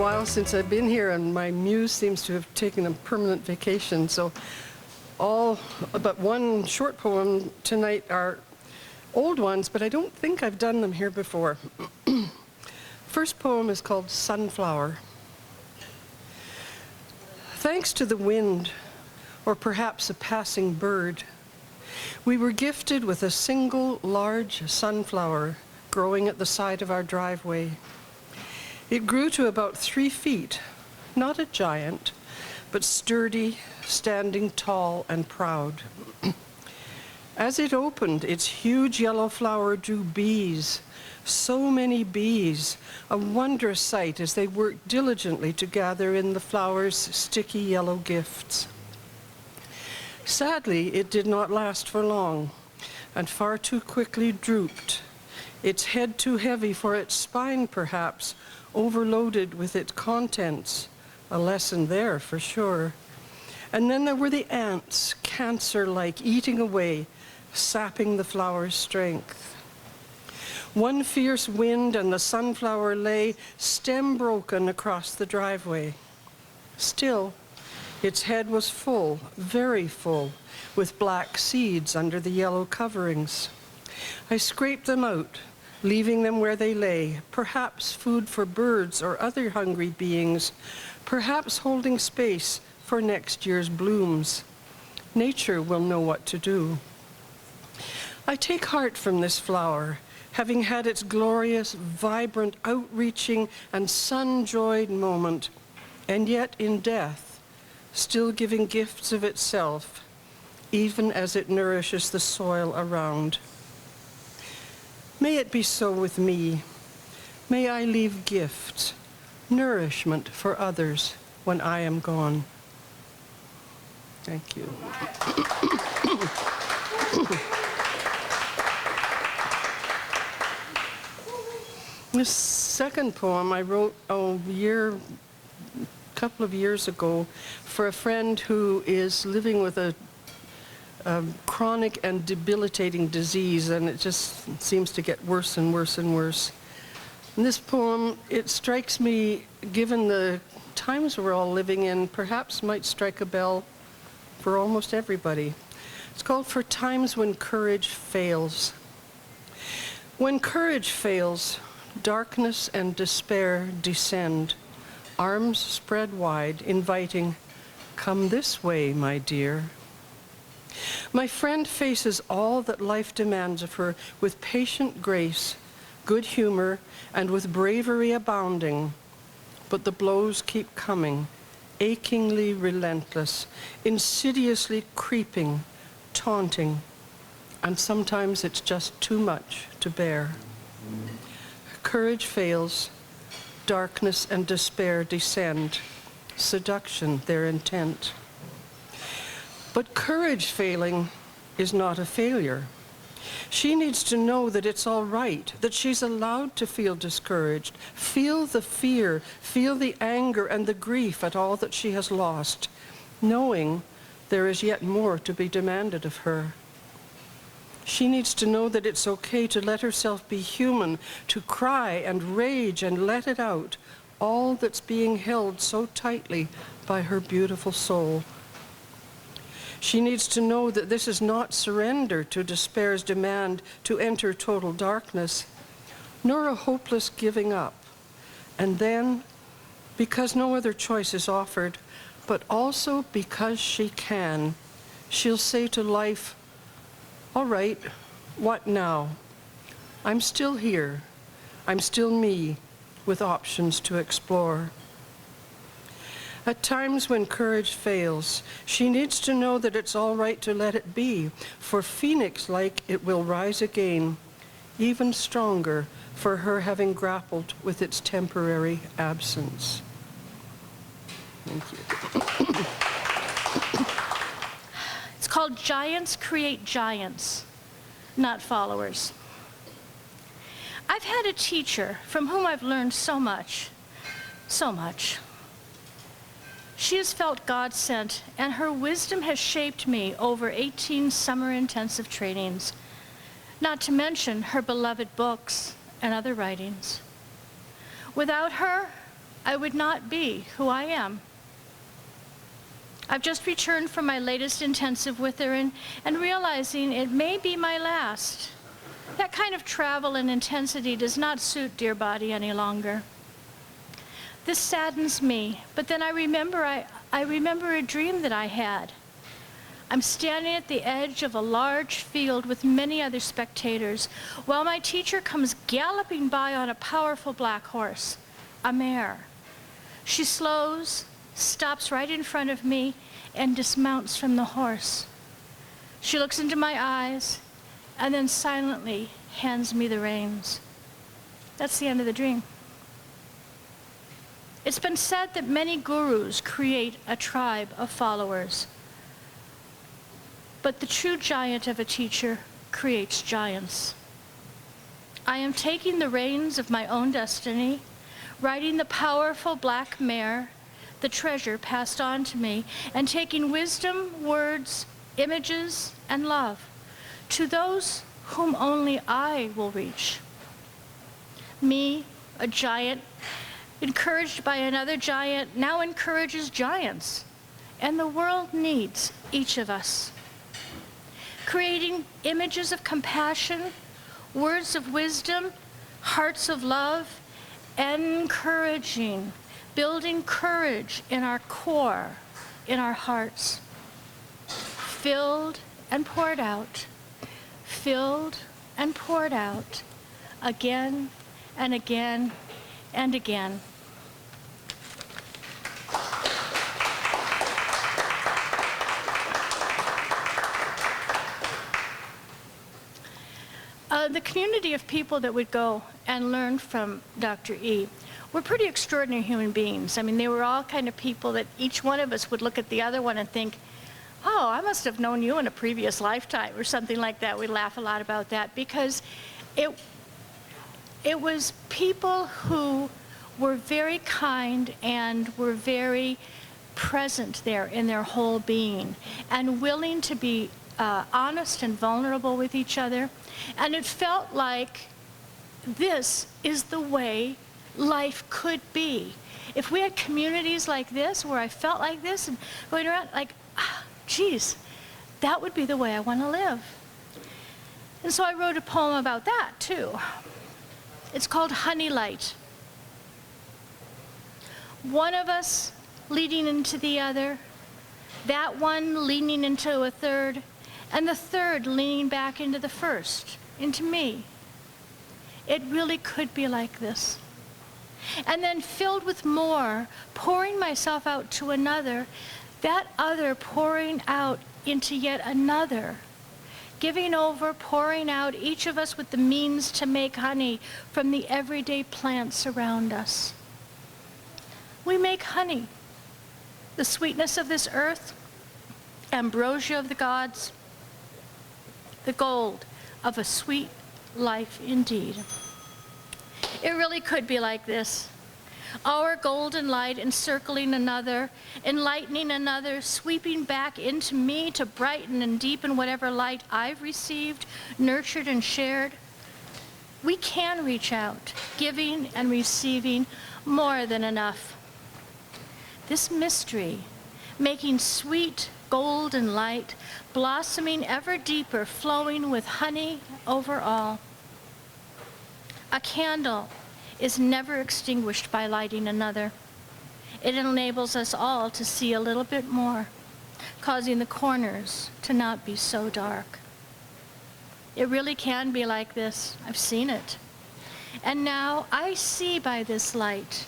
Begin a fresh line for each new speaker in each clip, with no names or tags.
while since I've been here, and my muse seems to have taken a permanent vacation, so all but one short poem tonight are old ones, but I don't think I've done them here before. First poem is called Sunflower. Thanks to the wind, or perhaps a passing bird, we were gifted with a single large sunflower growing at the side of our driveway. It grew to about 3 feet, not a giant, but sturdy, standing tall and proud. As it opened, its huge yellow flower drew bees, so many bees, a wondrous sight as they worked diligently to gather in the flower's sticky yellow gifts. Sadly, it did not last for long, and far too quickly drooped, its head too heavy for its spine, perhaps, overloaded with its contents. A lesson there, for sure. And then there were the ants, cancer-like, eating away, sapping the flower's strength. One fierce wind and the sunflower lay, stem broken, across the driveway. Still, its head was full, very full, with black seeds under the yellow coverings. I scraped them out, leaving them where they lay, perhaps food for birds or other hungry beings, perhaps holding space for next year's blooms. Nature will know what to do. I take heart from this flower, having had its glorious, vibrant, outreaching, and sun-joyed moment, and yet in death, still giving gifts of itself, even as it nourishes the soil around. May it be so with me. May I leave gifts, nourishment for others when I am gone. Thank you. This second poem I wrote a couple of years ago for a friend who is living with a chronic and debilitating disease, and it just seems to get worse and worse and worse. And this poem, it strikes me, given the times we're all living in, perhaps might strike a bell for almost everybody. It's called For Times When Courage Fails. When courage fails, darkness and despair descend, arms spread wide, inviting, "Come this way, my dear." My friend faces all that life demands of her with patient grace, good humor, and with bravery abounding. But the blows keep coming, achingly relentless, insidiously creeping, taunting, and sometimes it's just too much to bear. Courage fails, darkness and despair descend, seduction their intent. But courage failing is not a failure. She needs to know that it's all right, that she's allowed to feel discouraged, feel the fear, feel the anger and the grief at all that she has lost, knowing there is yet more to be demanded of her. She needs to know that it's okay to let herself be human, to cry and rage and let it out, all that's being held so tightly by her beautiful soul. She needs to know that this is not surrender to despair's demand to enter total darkness, nor a hopeless giving up. And then, because no other choice is offered, but also because she can, she'll say to life, "All right, what now? I'm still here. I'm still me, with options to explore." At times when courage fails, she needs to know that it's all right to let it be, for phoenix-like it will rise again, even stronger for her having grappled with its temporary absence. Thank you.
It's called Giants Create Giants, not followers. I've had a teacher from whom I've learned so much, so much. She has felt God-sent, and her wisdom has shaped me over 18 summer intensive trainings, not to mention her beloved books and other writings. Without her, I would not be who I am. I've just returned from my latest intensive with her and realizing it may be my last. That kind of travel and intensity does not suit dear body any longer. This saddens me, but then I remember a dream that I had. I'm standing at the edge of a large field with many other spectators while my teacher comes galloping by on a powerful black horse, a mare. She slows, stops right in front of me, and dismounts from the horse. She looks into my eyes and then silently hands me the reins. That's the end of the dream. It's been said that many gurus create a tribe of followers, but the true giant of a teacher creates giants. I am taking the reins of my own destiny, riding the powerful black mare, the treasure passed on to me, and taking wisdom, words, images, and love to those whom only I will reach. Me, a giant, encouraged by another giant, now encourages giants, and the world needs each of us. Creating images of compassion, words of wisdom, hearts of love, encouraging, building courage in our core, in our hearts. Filled and poured out, filled and poured out, again and again and again. The community of people that would go and learn from Dr. E were pretty extraordinary human beings. I mean, they were all kind of people that each one of us would look at the other one and think, oh, I must have known you in a previous lifetime or something like that. We laugh a lot about that because it was people who were very kind and were very present there in their whole being and willing to be honest and vulnerable with each other. And it felt like this is the way life could be. If we had communities like this, where I felt like this and going around like, geez, that would be the way I want to live. And so I wrote a poem about that too. It's called Honey Light. One of us leading into the other, that one leaning into a third, and the third leaning back into the first, into me. It really could be like this. And then filled with more, pouring myself out to another, that other pouring out into yet another, giving over, pouring out, each of us with the means to make honey from the everyday plants around us. We make honey, the sweetness of this earth, ambrosia of the gods, the gold of a sweet life indeed. It really could be like this. Our golden light encircling another, enlightening another, sweeping back into me to brighten and deepen whatever light I've received, nurtured and shared. We can reach out, giving and receiving more than enough. This mystery, making sweet golden light, blossoming ever deeper, flowing with honey over all. A candle is never extinguished by lighting another. It enables us all to see a little bit more, causing the corners to not be so dark. It really can be like this. I've seen it. And now I see by this light.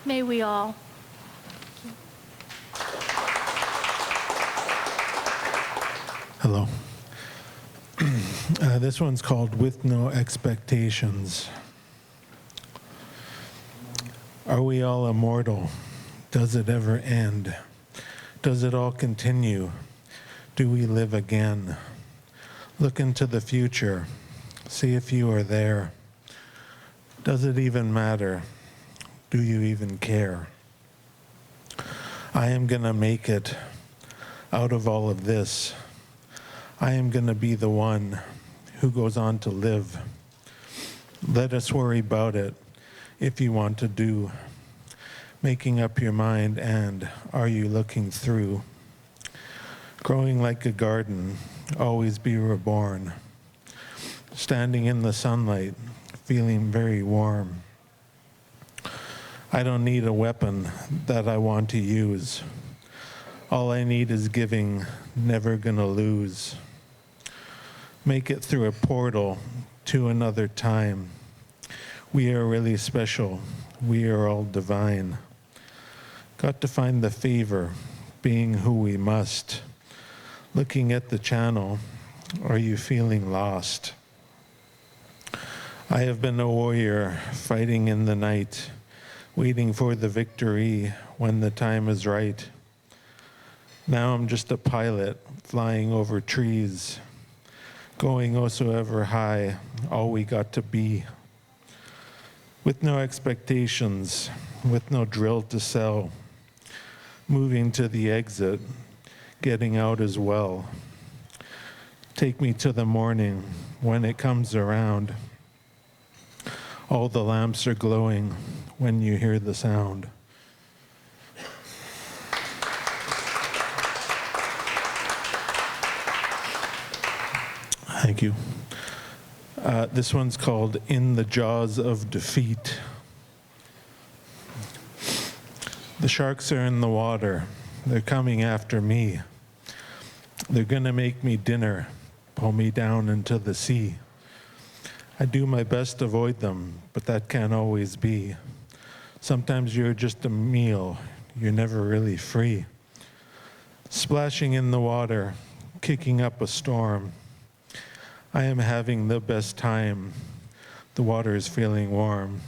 May we all.
Hello. This one's called With No Expectations. Are we all immortal? Does it ever end? Does it all continue? Do we live again? Look into the future. See if you are there. Does it even matter? Do you even care? I am going to make it out of all of this. I am going to be the one who goes on to live. Let us worry about it if you want to do. making up your mind, and are you looking through? Growing like a garden, always be reborn. Standing in the sunlight, feeling very warm. I don't need a weapon that I want to use. All I need is giving, never gonna lose. Make it through a portal to another time. We are really special. We are all divine. Got to find the favor, being who we must. Looking at the channel, are you feeling lost? I have been a warrior, fighting in the night, waiting for the victory when the time is right. Now I'm just a pilot, flying over trees, going oh so ever high, all we got to be. With no expectations, with no drill to sell, moving to the exit, getting out as well. Take me to the morning when it comes around. All the lamps are glowing when you hear the sound. Thank you. This one's called In the Jaws of Defeat. The sharks are in the water. They're coming after me. They're gonna make me dinner, pull me down into the sea. I do my best to avoid them, but that can't always be. Sometimes you're just a meal. You're never really free. Splashing in the water, kicking up a storm. I am having the best time. The water is feeling warm.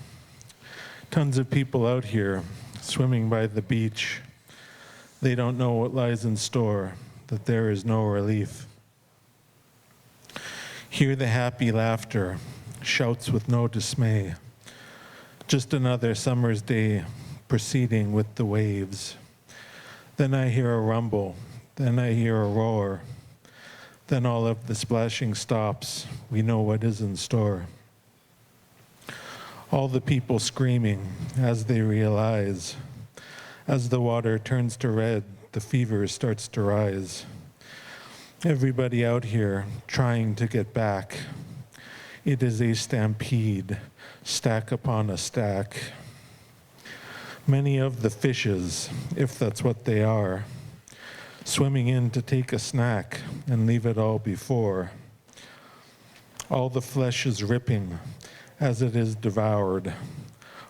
Tons of people out here swimming by the beach. They don't know what lies in store, that there is no relief. Hear the happy laughter, shouts with no dismay. Just another summer's day proceeding with the waves. Then I hear a rumble, then I hear a roar. Then all of the splashing stops. We know what is in store. All the people screaming as they realize. As the water turns to red, the fever starts to rise. Everybody out here trying to get back. It is a stampede, stack upon a stack. Many of the fishes, if that's what they are, swimming in to take a snack and leave it all before. All the flesh is ripping as it is devoured.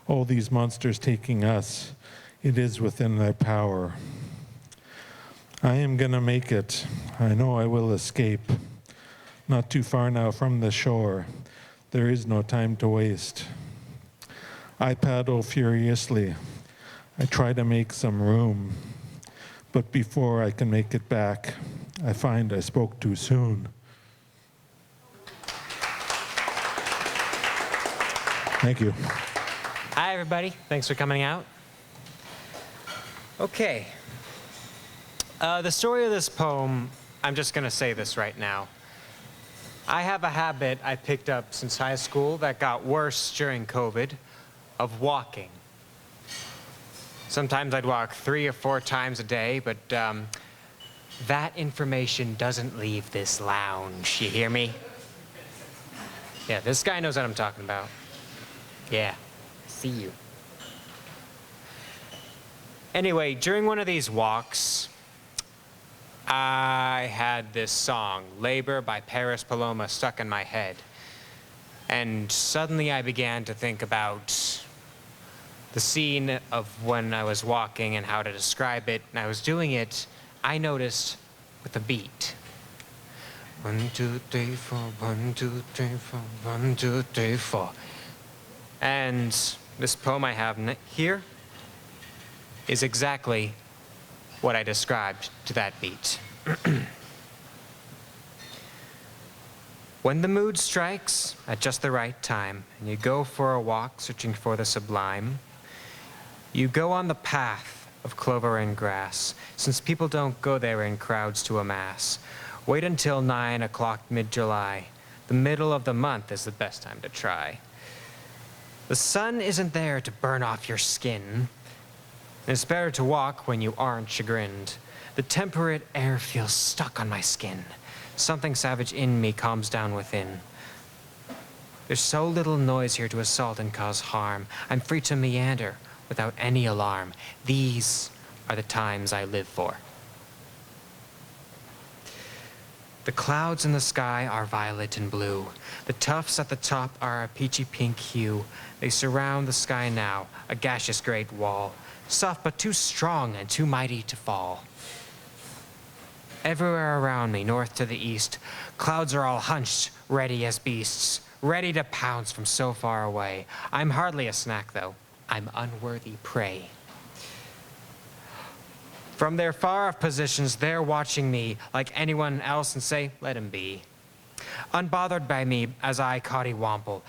All these monsters taking us, it is within their power. I am gonna make it. I know I will escape. Not too far now from the shore. There is no time to waste. I paddle furiously. I try to make some room. But before I can make it back, I find I spoke too soon. Thank you.
Hi, everybody. Thanks for coming out. Okay. The story of this poem, I'm just going to say this right now. I have a habit I picked up since high school that got worse during COVID of walking. Sometimes I'd walk 3 or 4 times a day, but that information doesn't leave this lounge. You hear me? Yeah, this guy knows what I'm talking about. Yeah, see you. Anyway, during one of these walks, I had this song, Labor by Paris Paloma, stuck in my head. And suddenly I began to think about the scene of when I was walking and how to describe it. And I was doing it, I noticed, with a beat. 1, 2, 3, 4, 1, 2, 3, 4, 1, 2, 3, 4. And this poem I have here is exactly what I described to that beat. When the mood strikes at just the right time, and you go for a walk searching for the sublime, you go on the path of clover and grass, since people don't go there in crowds to amass. Wait until 9 o'clock mid-July. The middle of the month is the best time to try. The sun isn't there to burn off your skin. It's better to walk when you aren't chagrined. The temperate air feels stuck on my skin. Something savage in me calms down within. There's so little noise here to assault and cause harm. I'm free to meander without any alarm. These are the times I live for. The clouds in the sky are violet and blue. The tufts at the top are a peachy pink hue. They surround the sky now, a gaseous great wall, soft but too strong and too mighty to fall. Everywhere around me, north to the east, clouds are all hunched, ready as beasts, ready to pounce from so far away. I'm hardly a snack, though. I'm unworthy prey. From their far-off positions, they're watching me like anyone else and say, let him be. Unbothered by me as I cottywomple,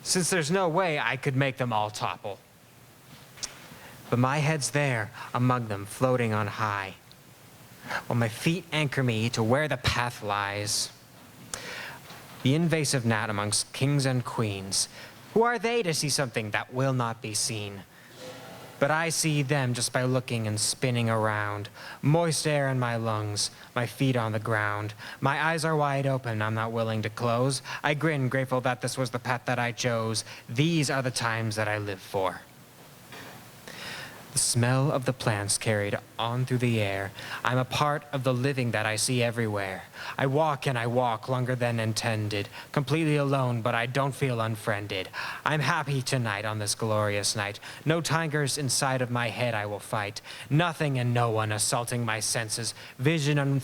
since there's no way I could make them all topple. But my head's there, among them, floating on high, while my feet anchor me to where the path lies. The invasive gnat amongst kings and queens, who are they to see something that will not be seen? But I see them just by looking and spinning around. Moist air in my lungs, my feet on the ground. My eyes are wide open, I'm not willing to close. I grin, grateful that this was the path that I chose. These are the times that I live for. The smell of the plants carried on through the air. I'm a part of the living that I see everywhere. I walk and I walk longer than intended, completely alone, but I don't feel unfriended. I'm happy tonight on this glorious night. No tigers inside of my head I will fight. Nothing and no one assaulting my senses. Vision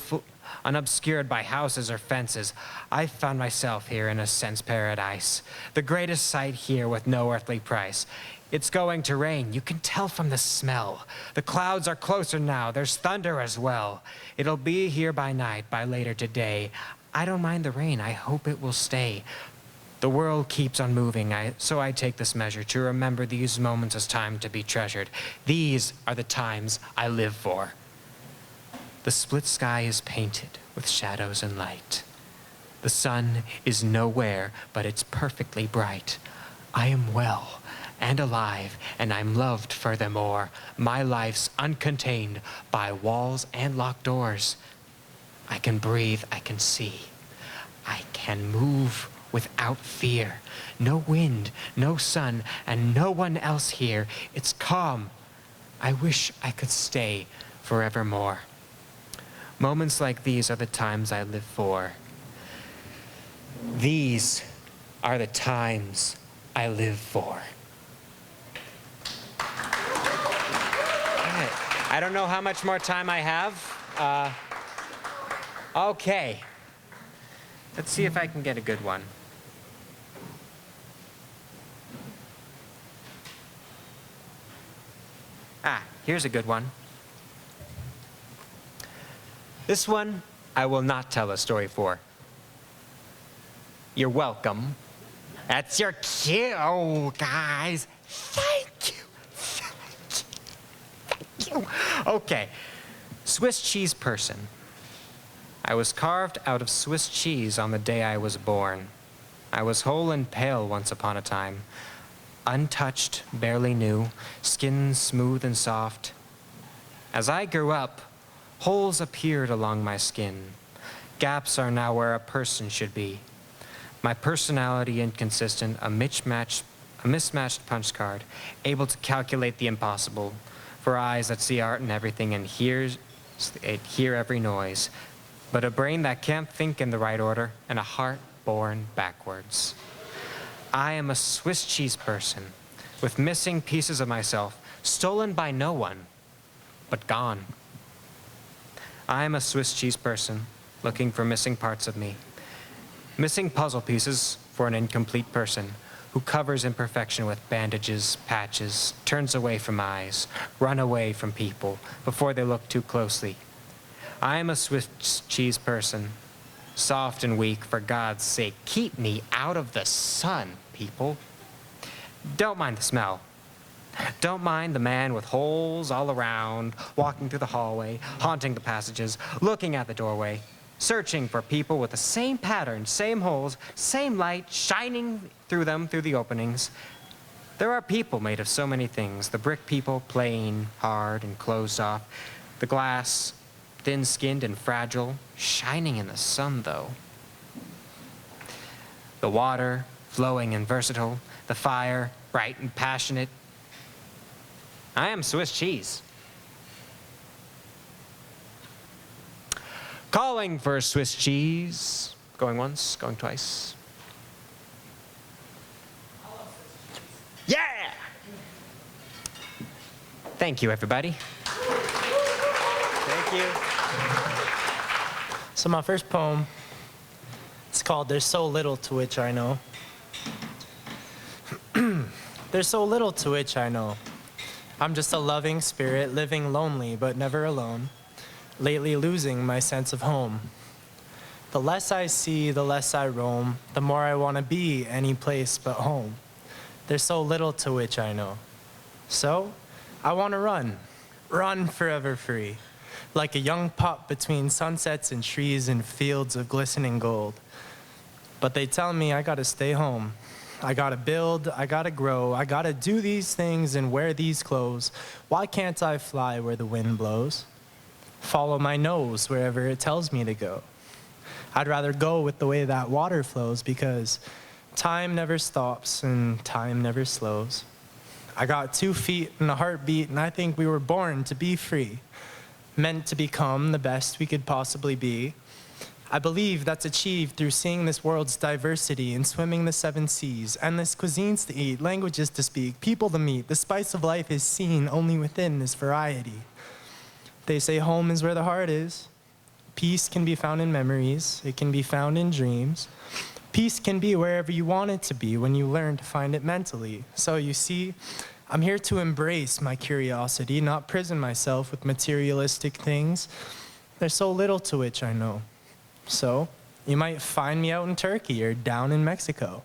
unobscured by houses or fences. I found myself here in a sense paradise. The greatest sight here with no earthly price. It's going to rain, you can tell from the smell. The clouds are closer now, there's thunder as well. It'll be here by night, by later today. I don't mind the rain, I hope it will stay. The world keeps on moving, so I take this measure to remember these moments as time to be treasured. These are the times I live for. The split sky is painted with shadows and light. The sun is nowhere, but it's perfectly bright. I am well and alive, and I'm loved furthermore. My life's uncontained by walls and locked doors. I can breathe, I can see. I can move without fear. No wind, no sun, and no one else here. It's calm. I wish I could stay forevermore. Moments like these are the times I live for. These are the times I live for. I don't know how much more time I have. Okay. Let's see if I can get a good one. Here's a good one. This one, I will not tell a story for. You're welcome. That's your cue, guys. Thank you. Okay, Swiss cheese person. I was carved out of Swiss cheese on the day I was born. I was whole and pale once upon a time, untouched, barely new, skin smooth and soft. As I grew up, holes appeared along my skin. Gaps are now where a person should be. My personality inconsistent, a mismatched punch card, able to calculate the impossible, for eyes that see art and everything and hear every noise, but a brain that can't think in the right order and a heart born backwards. I am a Swiss cheese person with missing pieces of myself, stolen by no one, but gone. I am a Swiss cheese person looking for missing parts of me, missing puzzle pieces for an incomplete person, who covers imperfection with bandages, patches, turns away from eyes, run away from people before they look too closely. I am a Swiss cheese person, soft and weak, for God's sake, keep me out of the sun, people. Don't mind the smell. Don't mind the man with holes all around, walking through the hallway, haunting the passages, looking at the doorway, searching for people with the same pattern, same holes, same light shining through them through the openings. There are people made of so many things. The brick people, plain, hard, and closed off. The glass, thin-skinned and fragile, shining in the sun, though. The water, flowing and versatile. The fire, bright and passionate. I am Swiss cheese. Calling for Swiss cheese. Going once, going twice. Yeah! Thank you, everybody.
Thank you. So my first poem, it's called There's So Little to Which I Know. There's so little to which I know. I'm just a loving spirit, living lonely but never alone, lately losing my sense of home. The less I see, the less I roam, the more I want to be any place but home. There's so little to which I know. So, I want to run forever free, like a young pup between sunsets and trees and fields of glistening gold. But they tell me I gotta stay home. I gotta build, I gotta grow, I gotta do these things and wear these clothes. Why can't I fly where the wind blows? Follow my nose wherever it tells me to go. I'd rather go with the way that water flows because time never stops and time never slows. I got 2 feet and a heartbeat, and I think we were born to be free, meant to become the best we could possibly be. I believe that's achieved through seeing this world's diversity and swimming the 7 seas, endless cuisines to eat, languages to speak, people to meet. The spice of life is seen only within this variety. They say home is where the heart is. Peace can be found in memories. It can be found in dreams. Peace can be wherever you want it to be when you learn to find it mentally. So you see, I'm here to embrace my curiosity, not prison myself with materialistic things. There's so little to which I know. So you might find me out in Turkey or down in Mexico.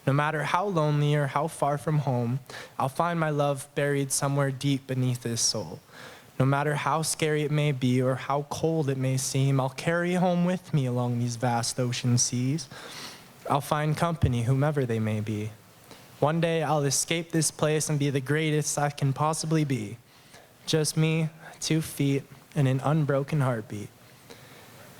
No matter how lonely or how far from home, I'll find my love buried somewhere deep beneath this soul. No matter how scary it may be or how cold it may seem, I'll carry home with me along these vast ocean seas. I'll find company, whomever they may be. One day I'll escape this place and be the greatest I can possibly be. Just me, 2 feet, and an unbroken heartbeat.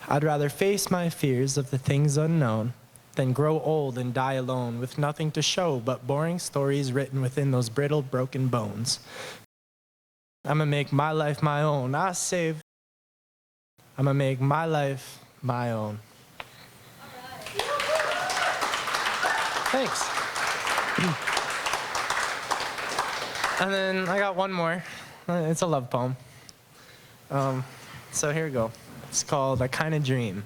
I'd rather face my fears of the things unknown than grow old and die alone with nothing to show but boring stories written within those brittle, broken bones. I'ma make my life my own. I'ma make my life my own. Thanks. And then I got one more. It's a love poem. So here we go. It's called I Kinda Dream.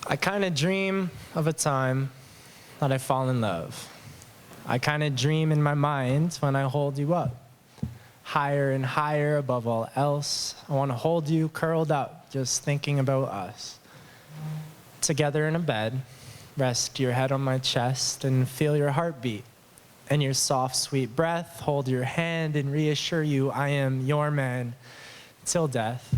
I kinda dream of a time that I fall in love. I kinda dream in my mind when I hold you up. Higher and higher above all else. I wanna hold you curled up, just thinking about us. Together in a bed, rest your head on my chest and feel your heartbeat. And your soft, sweet breath, hold your hand and reassure you I am your man till death.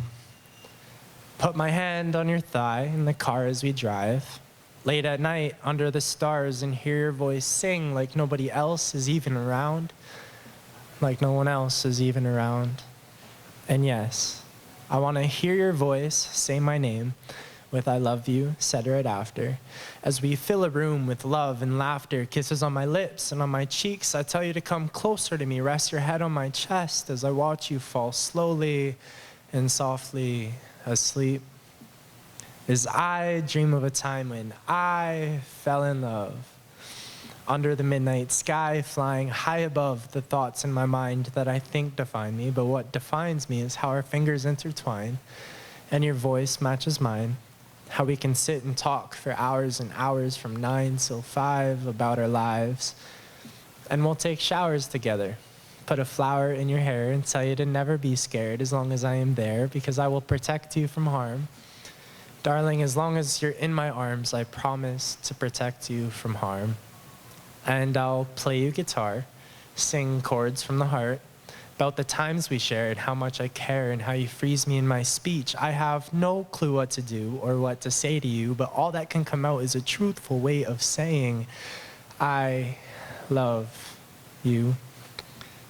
Put my hand on your thigh in the car as we drive. Late at night, under the stars, and hear your voice sing like nobody else is even around. Like no one else is even around. And yes, I want to hear your voice say my name with I love you, said right after. As we fill a room with love and laughter, kisses on my lips and on my cheeks, I tell you to come closer to me, rest your head on my chest as I watch you fall slowly and softly asleep. As I dream of a time when I fell in love. Under the midnight sky, flying high above the thoughts in my mind that I think define me, but what defines me is how our fingers intertwine and your voice matches mine. How we can sit and talk for hours and hours from 9 till 5 about our lives. And we'll take showers together. Put a flower in your hair and tell you to never be scared as long as I am there because I will protect you from harm. Darling, as long as you're in my arms, I promise to protect you from harm. And I'll play you guitar, sing chords from the heart, about the times we shared, how much I care and how you freeze me in my speech. I have no clue what to do or what to say to you, but all that can come out is a truthful way of saying, I love you.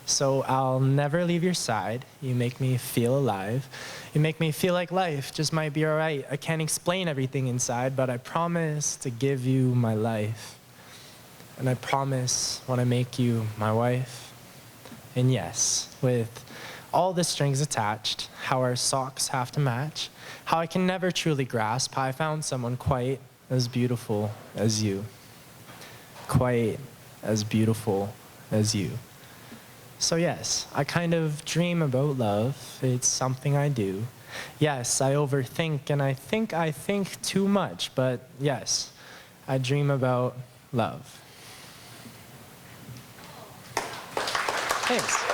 So I'll never leave your side. You make me feel alive. You make me feel like life just might be all right. I can't explain everything inside, but I promise to give you my life. And I promise when I make you my wife. And yes, with all the strings attached, how our socks have to match, how I can never truly grasp how I found someone quite as beautiful as you. Quite as beautiful as you. So yes, I kind of dream about love. It's something I do. Yes, I overthink, and I think too much, but yes, I dream about love. Thanks.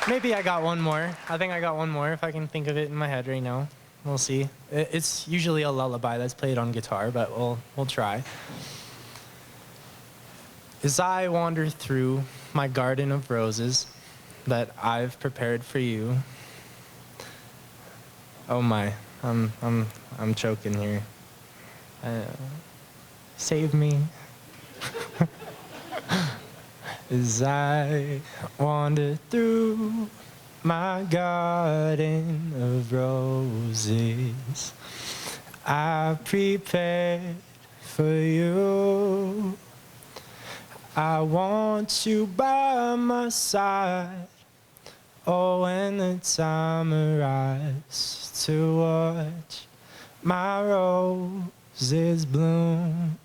Maybe I got one more. I think I got one more if I can think of it in my head right now. We'll see. It's usually a lullaby that's played on guitar, but we'll try. As I wander through my garden of roses that I've prepared for you. Oh my, I'm choking here. Save me. As I wander through my garden of roses, I prepared for you. I want you by my side. Oh, when the time arrives to watch my roses bloom,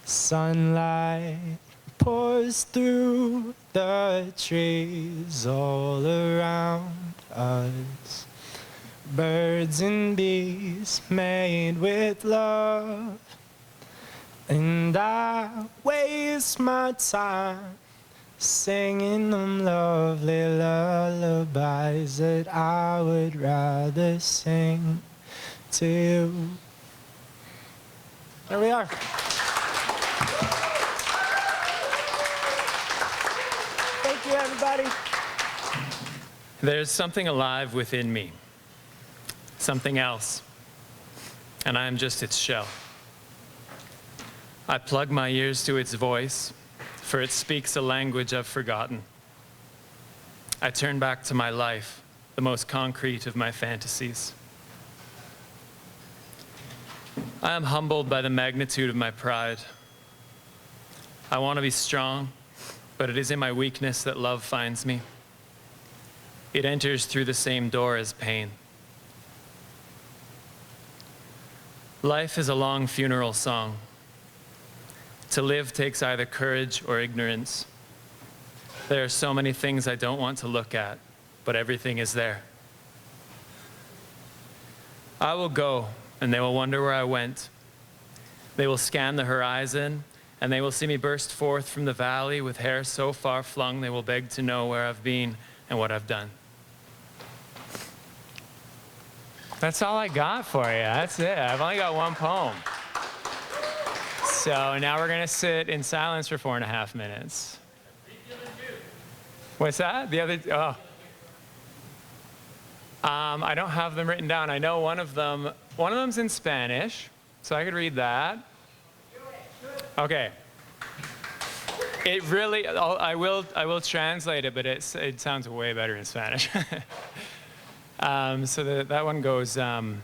sunlight pours through the trees all around us. Birds and bees made with love. And I waste my time singing them lovely lullabies that I would rather sing to you. There we are. Thank you, everybody.
There's something alive within me, something else, and I am just its shell. I plug my ears to its voice, for it speaks a language I've forgotten. I turn back to my life, the most concrete of my fantasies. I am humbled by the magnitude of my pride. I want to be strong, but it is in my weakness that love finds me. It enters through the same door as pain. Life is a long funeral song. To live takes either courage or ignorance. There are so many things I don't want to look at, but everything is there. I will go, and they will wonder where I went. They will scan the horizon, and they will see me burst forth from the valley with hair so far flung they will beg to know where I've been and what I've done.
That's all I got for you. That's it. I've only got one poem. So now we're going to sit in silence for 4.5 minutes. What's that? The other, oh. I don't have them written down. I know one of them's in Spanish, so I could read that. Okay. It really, I will translate it, but it sounds way better in Spanish. So that one goes, hay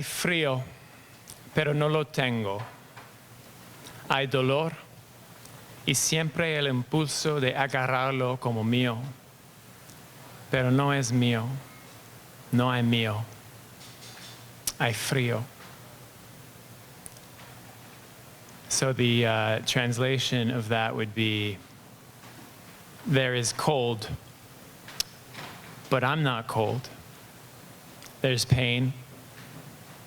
frío, pero no lo tengo. Hay dolor y siempre el impulso de agarrarlo como mío. Pero no es mío, no hay mío. Hay frío. So the translation of that would be, there is cold, but I'm not cold. There's pain,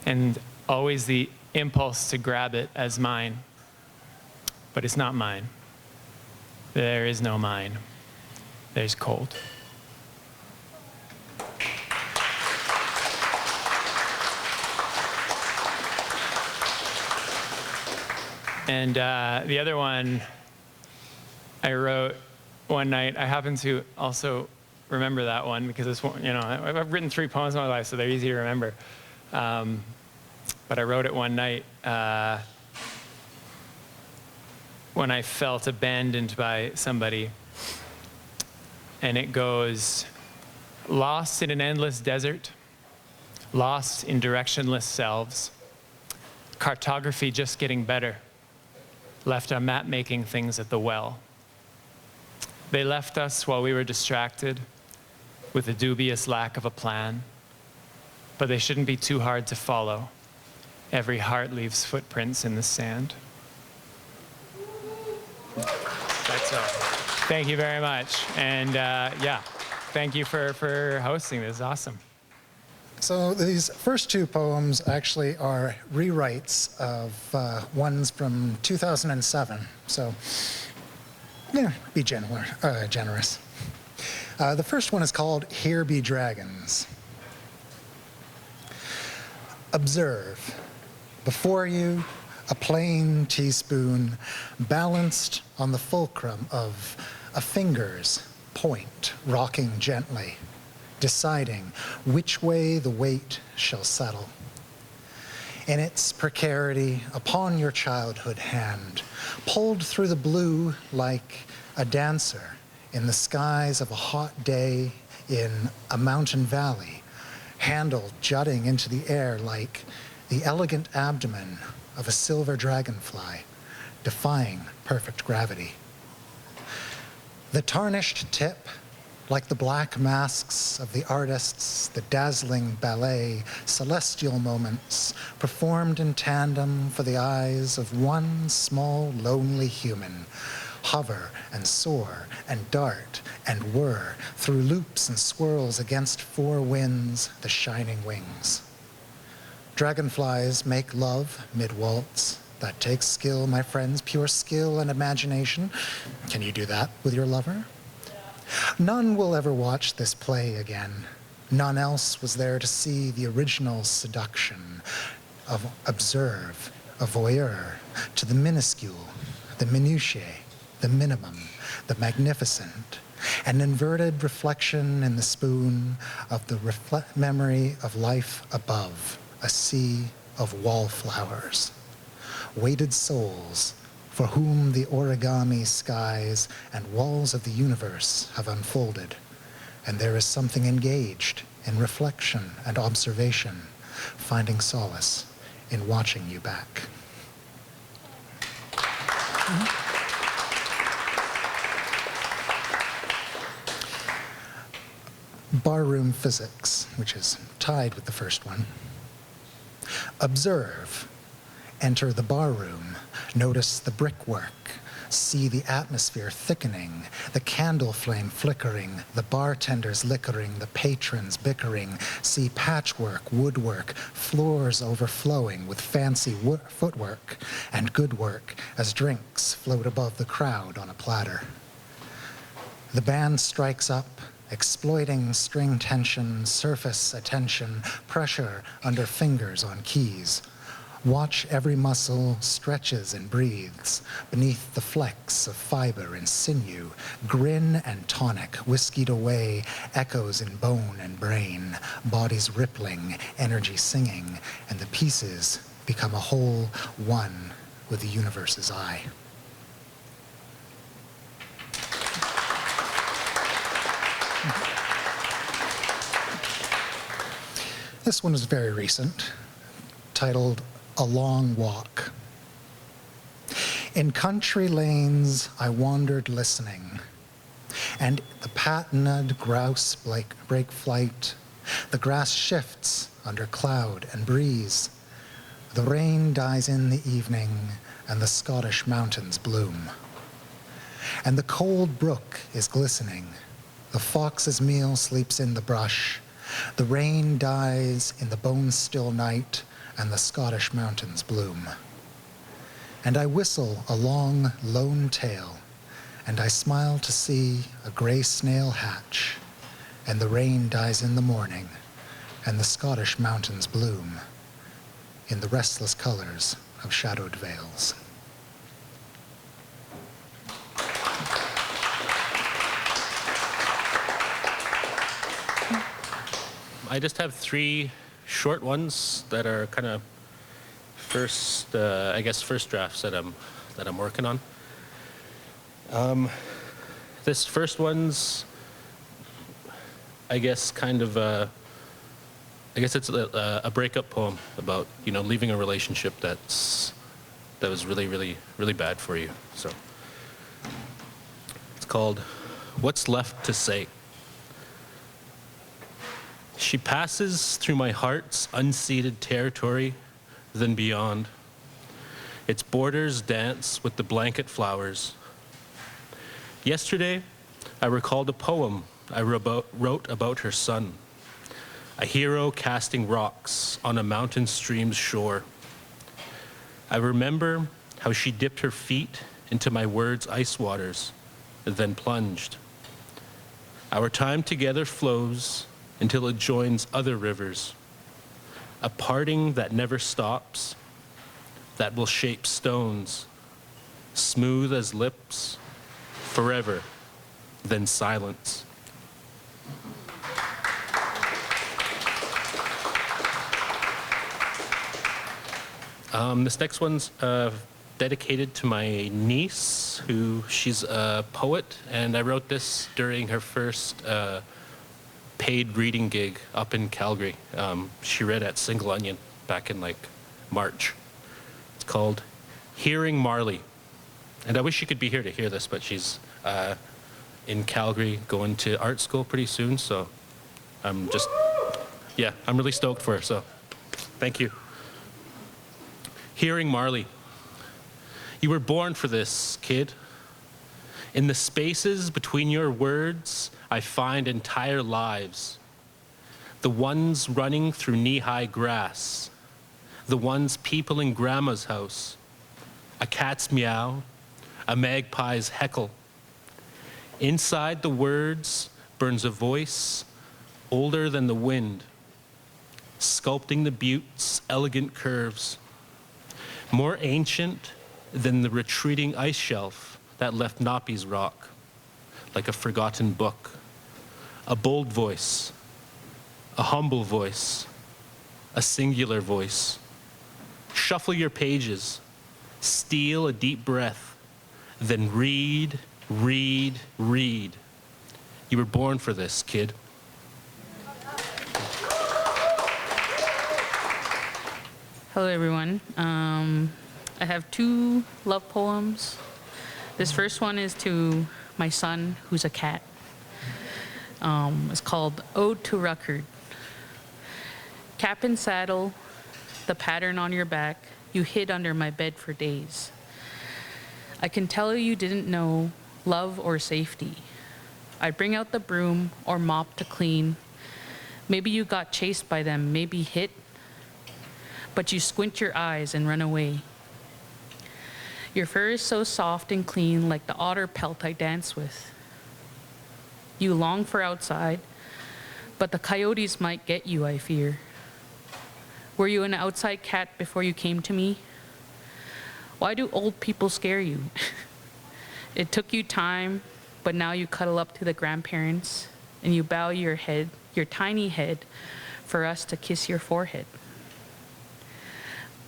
and always the impulse to grab it as mine, but it's not mine. There is no mine. There's cold. And the other one I wrote one night. I happen to also remember that one because it's, I've written 3 poems in my life, so they're easy to remember.
but I wrote it one night when I felt abandoned by somebody. And it goes, lost in an endless desert, lost in directionless selves, cartography just getting better, left our map-making things at the well. They left us while we were distracted with a dubious lack of a plan, but they shouldn't be too hard to follow. Every heart leaves footprints in the sand. That's all. Thank you very much. And yeah, thank you for hosting this. Awesome.
So these first two poems actually are rewrites of ones from 2007. So, yeah, be generous. The first one is called Here Be Dragons. Observe. Before you, a plain teaspoon balanced on the fulcrum of a finger's point rocking gently, deciding which way the weight shall settle. In its precarity, upon your childhood hand, pulled through the blue like a dancer in the skies of a hot day in a mountain valley, handle jutting into the air like the elegant abdomen of a silver dragonfly, defying perfect gravity. The tarnished tip, like the black masks of the artists, the dazzling ballet, celestial moments, performed in tandem for the eyes of one small, lonely human, hover and soar and dart and whir through loops and swirls against four winds, the shining wings. Dragonflies make love mid-waltz. That takes skill, my friends, pure skill and imagination. Can you do that with your lover? None will ever watch this play again. None else was there to see the original seduction of observe, a voyeur, to the minuscule, the minutiae, the minimum, the magnificent, an inverted reflection in the spoon of the memory of life above, a sea of wallflowers. Weighted souls for whom the origami skies and walls of the universe have unfolded, and there is something engaged in reflection and observation, finding solace in watching you back. Barroom physics, which is tied with the first one. Observe. Enter the barroom. Notice the brickwork. See the atmosphere thickening, the candle flame flickering, the bartenders liquoring, the patrons bickering. See patchwork, woodwork, floors overflowing with fancy footwork and good work as drinks float above the crowd on a platter. The band strikes up, exploiting string tension, surface attention, pressure under fingers on keys. Watch every muscle stretches and breathes beneath the flex of fiber and sinew, grin and tonic, whiskied away, echoes in bone and brain, bodies rippling, energy singing, and the pieces become a whole, one with the universe's eye. This one is very recent, titled A Long Walk. In country lanes I wandered listening, and the patina'd grouse break flight. The grass shifts under cloud and breeze. The rain dies in the evening, and the Scottish mountains bloom. And the cold brook is glistening. The fox's meal sleeps in the brush. The rain dies in the bone-still night, and the Scottish mountains bloom. And I whistle a long, lone tale, and I smile to see a gray snail hatch, and the rain dies in the morning, and the Scottish mountains bloom in the restless colors of shadowed vales.
I just have three short ones that are kind of first drafts that I'm working on. This first one's, I guess it's a breakup poem about, leaving a relationship that was really, really, really bad for you. So it's called What's Left to Say. She passes through my heart's unceded territory, then beyond. Its borders dance with the blanket flowers. Yesterday, I recalled a poem I wrote about her son, a hero casting rocks on a mountain stream's shore. I remember how she dipped her feet into my words' ice waters, then plunged. Our time together flows until it joins other rivers, a parting that never stops, that will shape stones, smooth as lips, forever, then silence. This next one's dedicated to my niece, she's a poet, and I wrote this during her first paid reading gig up in Calgary. She read at Single Onion back in March. It's called Hearing Marley. And I wish you could be here to hear this, but she's in Calgary going to art school pretty soon, so I'm really stoked for her, so thank you. Hearing Marley. You were born for this, kid. In the spaces between your words, I find entire lives. The ones running through knee-high grass. The ones people in grandma's house. A cat's meow, a magpie's heckle. Inside the words burns a voice older than the wind, sculpting the butte's elegant curves. More ancient than the retreating ice shelf that left Napi's rock, like a forgotten book. A bold voice, a humble voice, a singular voice. Shuffle your pages, steal a deep breath, then read, read, read. You were born for this, kid.
Hello, everyone. I have two love poems. This first one is to my son, who's a cat. It's called Ode to Ruckert. Cap and saddle, the pattern on your back, you hid under my bed for days. I can tell you didn't know love or safety. I bring out the broom or mop to clean. Maybe you got chased by them, maybe hit, but you squint your eyes and run away. Your fur is so soft and clean, like the otter pelt I dance with. You long for outside, but the coyotes might get you, I fear. Were you an outside cat before you came to me? Why do old people scare you? It took you time, but now you cuddle up to the grandparents and you bow your head, your tiny head, for us to kiss your forehead.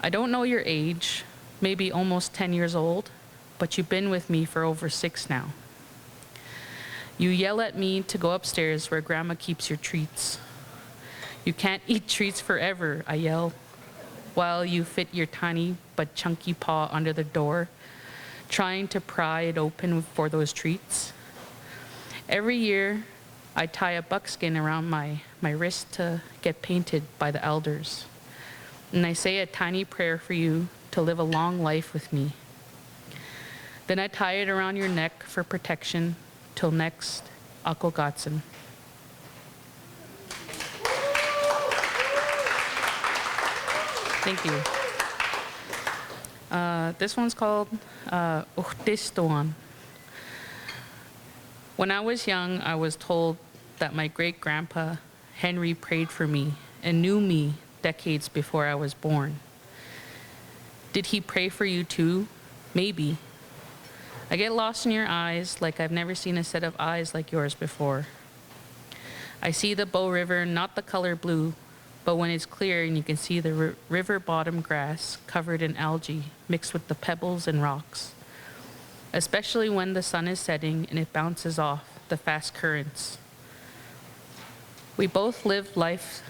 I don't know your age, maybe almost 10 years old, but you've been with me for over 6 now. You yell at me to go upstairs where Grandma keeps your treats. You can't eat treats forever, I yell, while you fit your tiny but chunky paw under the door, trying to pry it open for those treats. Every year, I tie a buckskin around my wrist to get painted by the elders. And I say a tiny prayer for you to live a long life with me. Then I tie it around your neck for protection till next Akogatsen. Thank you. This one's called Uchtistuan. When I was young, I was told that my great-grandpa, Henry, prayed for me and knew me decades before I was born. Did he pray for you too? Maybe. I get lost in your eyes like I've never seen a set of eyes like yours before. I see the Bow River, not the color blue, but when it's clear and you can see the river bottom grass covered in algae mixed with the pebbles and rocks, especially when the sun is setting and it bounces off the fast currents. We've both lived lifetimes,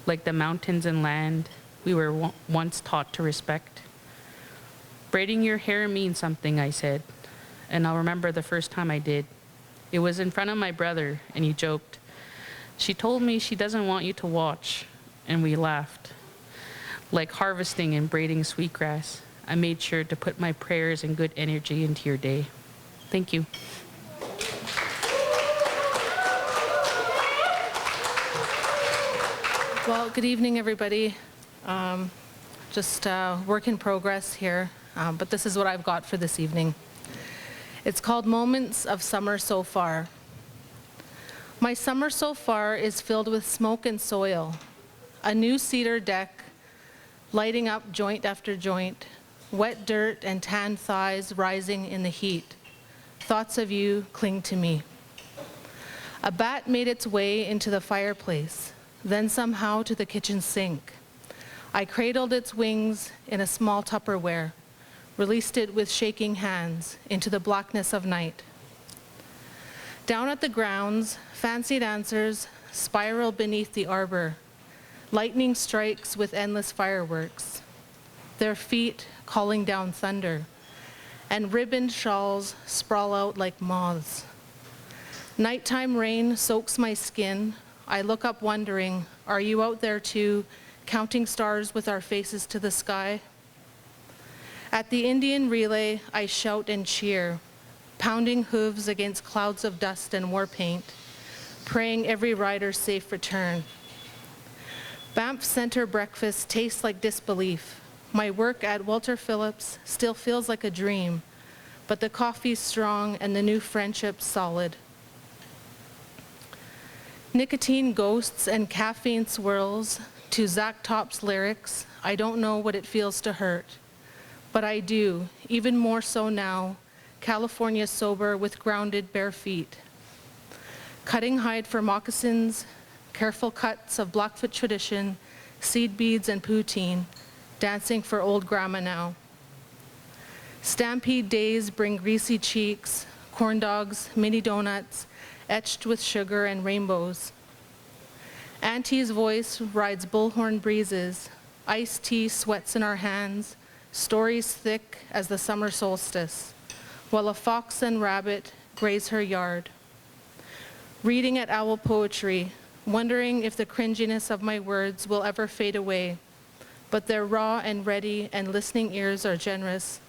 like the mountains and land we were once taught to respect. Braiding your hair means something, I said, and I'll remember the first time I did. It was in front of my brother, and he joked. She told me she doesn't want you to watch, and we laughed. Like harvesting and braiding sweetgrass, I made sure to put my prayers and good energy into your day. Thank you.
Well, good evening, everybody. Just work in progress here, but this is what I've got for this evening. It's called Moments of Summer So Far. My summer so far is filled with smoke and soil, a new cedar deck, lighting up joint after joint, wet dirt and tan thighs rising in the heat. Thoughts of you cling to me. A bat made its way into the fireplace, then somehow to the kitchen sink. I cradled its wings in a small Tupperware, released it with shaking hands into the blackness of night. Down at the grounds, fancy dancers spiral beneath the arbor. Lightning strikes with endless fireworks, their feet calling down thunder, and ribboned shawls sprawl out like moths. Nighttime rain soaks my skin. I look up wondering, are you out there too, counting stars with our faces to the sky? At the Indian relay, I shout and cheer, pounding hooves against clouds of dust and war paint, praying every rider's safe return. Banff Centre breakfast tastes like disbelief. My work at Walter Phillips still feels like a dream, but the coffee's strong and the new friendship solid. Nicotine ghosts and caffeine swirls to Zach Top's lyrics. I don't know what it feels to hurt, but I do, even more so now, California sober with grounded bare feet. Cutting hide for moccasins, careful cuts of Blackfoot tradition, seed beads and poutine, dancing for old grandma now. Stampede days bring greasy cheeks, corn dogs, mini donuts, etched with sugar and rainbows. Auntie's voice rides bullhorn breezes, iced tea sweats in our hands, stories thick as the summer solstice, while a fox and rabbit graze her yard. Reading at Owl Poetry, wondering if the cringiness of my words will ever fade away, but they're raw and ready and listening ears are generous.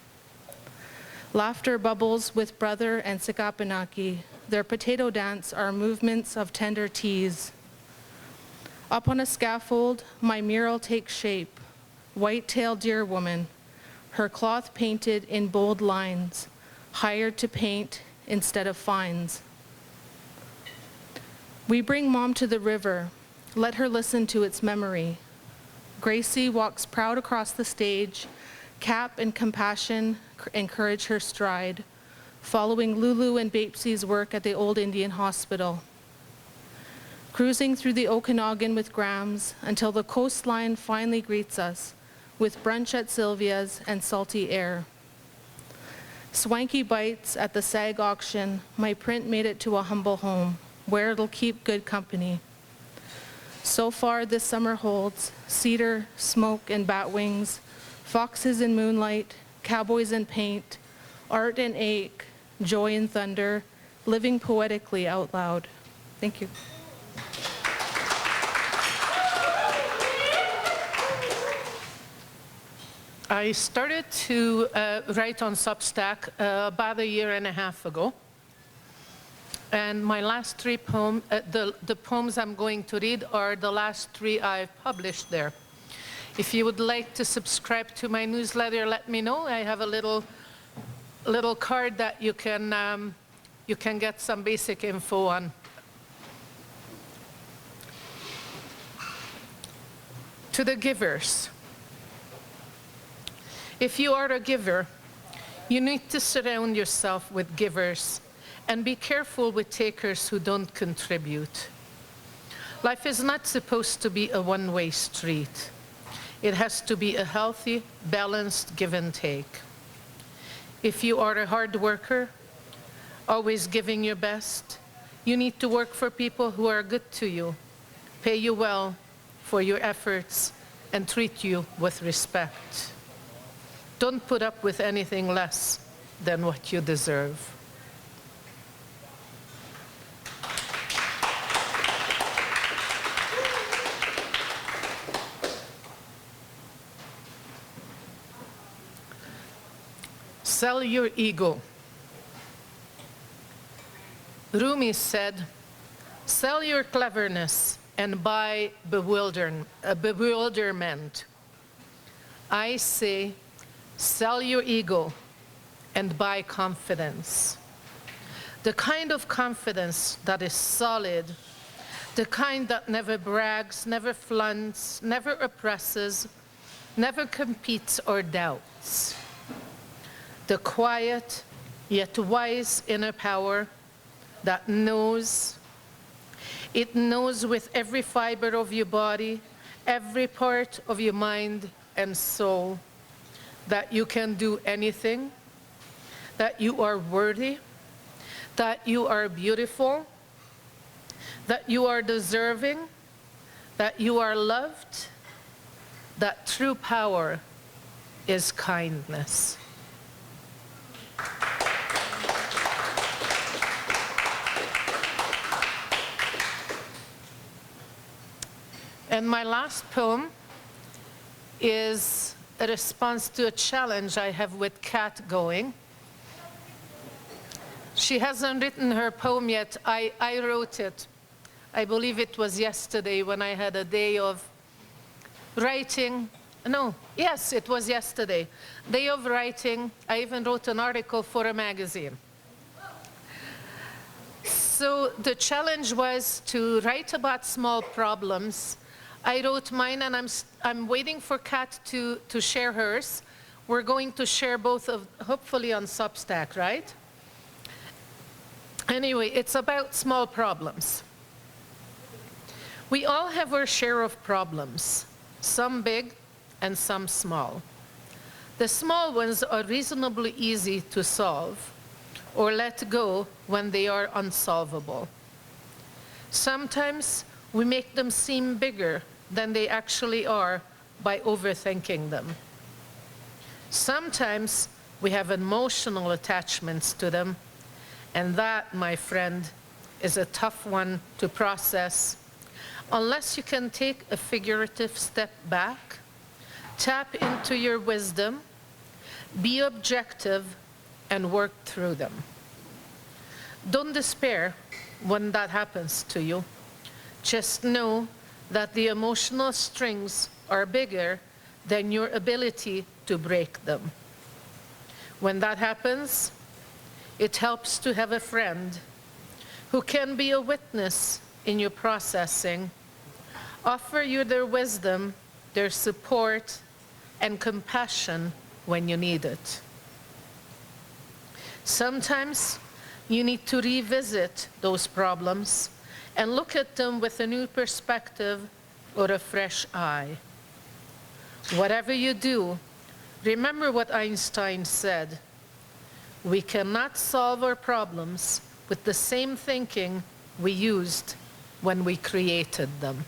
Laughter bubbles with brother and Sikapanaki. Their potato dance are movements of tender tease. Up on a scaffold, my mural takes shape. White-tailed deer woman, her cloth painted in bold lines, hired to paint instead of fines. We bring Mom to the river. Let her listen to its memory. Gracie walks proud across the stage. Cap and compassion encourage her stride, following Lulu and Bapesie's work at the Old Indian Hospital. Cruising through the Okanagan with Grams until the coastline finally greets us with brunch at Sylvia's and salty air. Swanky bites at the SAG auction, my print made it to a humble home where it'll keep good company. So far this summer holds cedar, smoke, and bat wings, foxes in moonlight, cowboys in paint, art and ache, joy and thunder, living poetically out loud. Thank you.
I started to write on Substack about a year and a half ago. And my last three poems, the poems I'm going to read are the last three I've published there. If you would like to subscribe to my newsletter, let me know. I have a little card that you can get some basic info on. To the givers. If you are a giver, you need to surround yourself with givers and be careful with takers who don't contribute. Life is not supposed to be a one-way street. It has to be a healthy, balanced give and take. If you are a hard worker, always giving your best, you need to work for people who are good to you, pay you well for your efforts, and treat you with respect. Don't put up with anything less than what you deserve. Sell your ego. Rumi said, sell your cleverness and buy bewilderment. I say, sell your ego and buy confidence. The kind of confidence that is solid, the kind that never brags, never flaunts, never oppresses, never competes or doubts. The quiet yet wise inner power that knows. It knows with every fiber of your body, every part of your mind and soul, that you can do anything, that you are worthy, that you are beautiful, that you are deserving, that you are loved, that true power is kindness. And my last poem is a response to a challenge I have with Kat going. She hasn't written her poem yet. I wrote it. I believe it was yesterday when I had a day of writing. No, yes, it was yesterday. Day of writing. I even wrote an article for a magazine. So the challenge was to write about small problems. I wrote mine, and I'm waiting for Kat to share hers. We're going to share both of, hopefully on Substack, right? Anyway, it's about small problems. We all have our share of problems, some big and some small. The small ones are reasonably easy to solve or let go when they are unsolvable. Sometimes we make them seem bigger than they actually are by overthinking them. Sometimes we have emotional attachments to them, and that, my friend, is a tough one to process unless you can take a figurative step back, tap into your wisdom, be objective, and work through them. Don't despair when that happens to you. Just know that the emotional strings are bigger than your ability to break them. When that happens, it helps to have a friend who can be a witness in your processing, offer you their wisdom, their support, and compassion when you need it. Sometimes you need to revisit those problems and look at them with a new perspective or a fresh eye. Whatever you do, remember what Einstein said: we cannot solve our problems with the same thinking we used when we created them.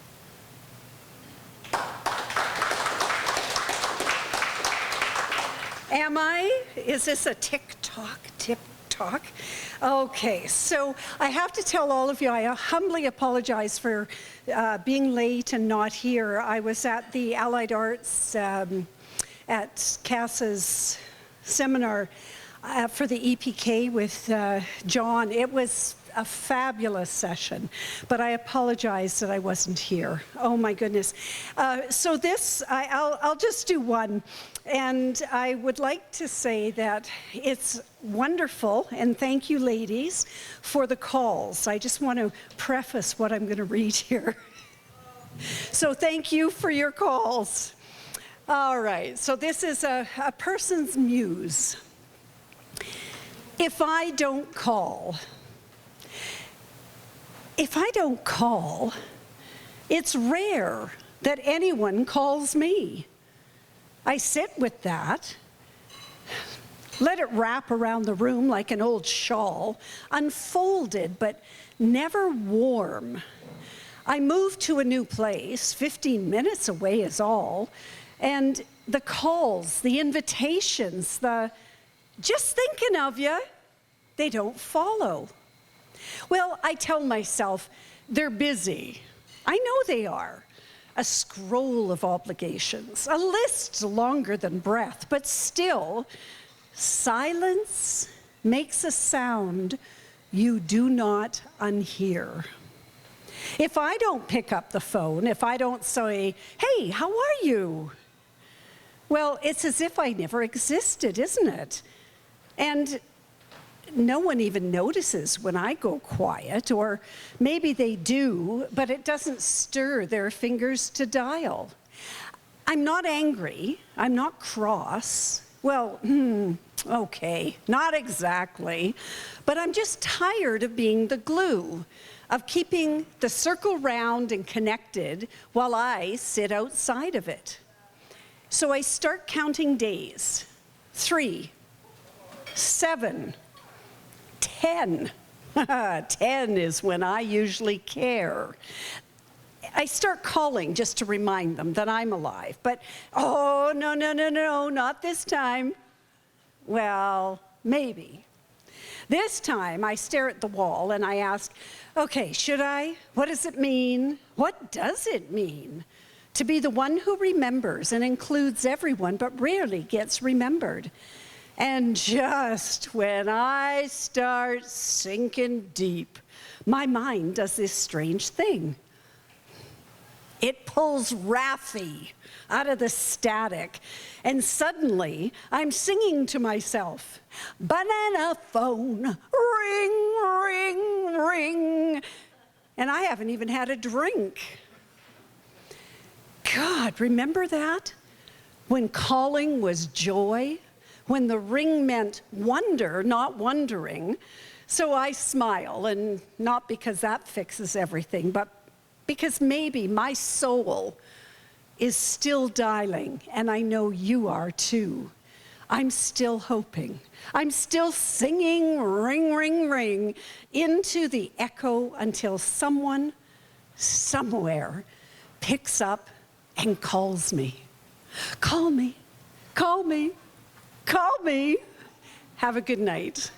Am I? Is this a tick-tock, tick-tock? Okay, so I have to tell all of you, I humbly apologize for being late and not here. I was at the Allied Arts at CASA's seminar for the EPK with John. It was a fabulous session, but I apologize that I wasn't here. Oh my goodness. So this, I'll just do one. And I would like to say that it's wonderful, and thank you ladies for the calls. I just want to preface what I'm going to read here. So thank you for your calls. All right, so this is a person's muse. If I don't call, It's rare that anyone calls me. I sit with that, let it wrap around the room like an old shawl, unfolded but never warm. I moved to a new place, 15 minutes away is all, and the calls, the invitations, the just thinking of you, they don't follow. Well, I tell myself, they're busy. I know they are. A scroll of obligations, a list longer than breath, but still, silence makes a sound you do not unhear. If I don't pick up the phone, if I don't say, hey, how are you? Well, it's as if I never existed, isn't it? And no one even notices when I go quiet, or maybe they do, but it doesn't stir their fingers to dial. I'm not angry, I'm not cross. Well, okay, not exactly, but I'm just tired of being the glue, of keeping the circle round and connected while I sit outside of it. So I start counting days. 3, 7, 10. 10 is when I usually care. I start calling just to remind them that I'm alive, but oh, no, not this time. Well, maybe. This time I stare at the wall and I ask, okay, should I? What does it mean? What does it mean? To be the one who remembers and includes everyone, but rarely gets remembered. And just when I start sinking deep, my mind does this strange thing. It pulls Raffi out of the static, and suddenly I'm singing to myself, banana phone, ring, ring, ring, and I haven't even had a drink. God, remember that? When calling was joy? When the ring meant wonder, not wondering. So I smile, and not because that fixes everything, but because maybe my soul is still dialing, and I know you are too. I'm still hoping. I'm still singing ring, ring, ring into the echo until someone, somewhere, picks up and calls me. Call me, call me, call me. Have a good night.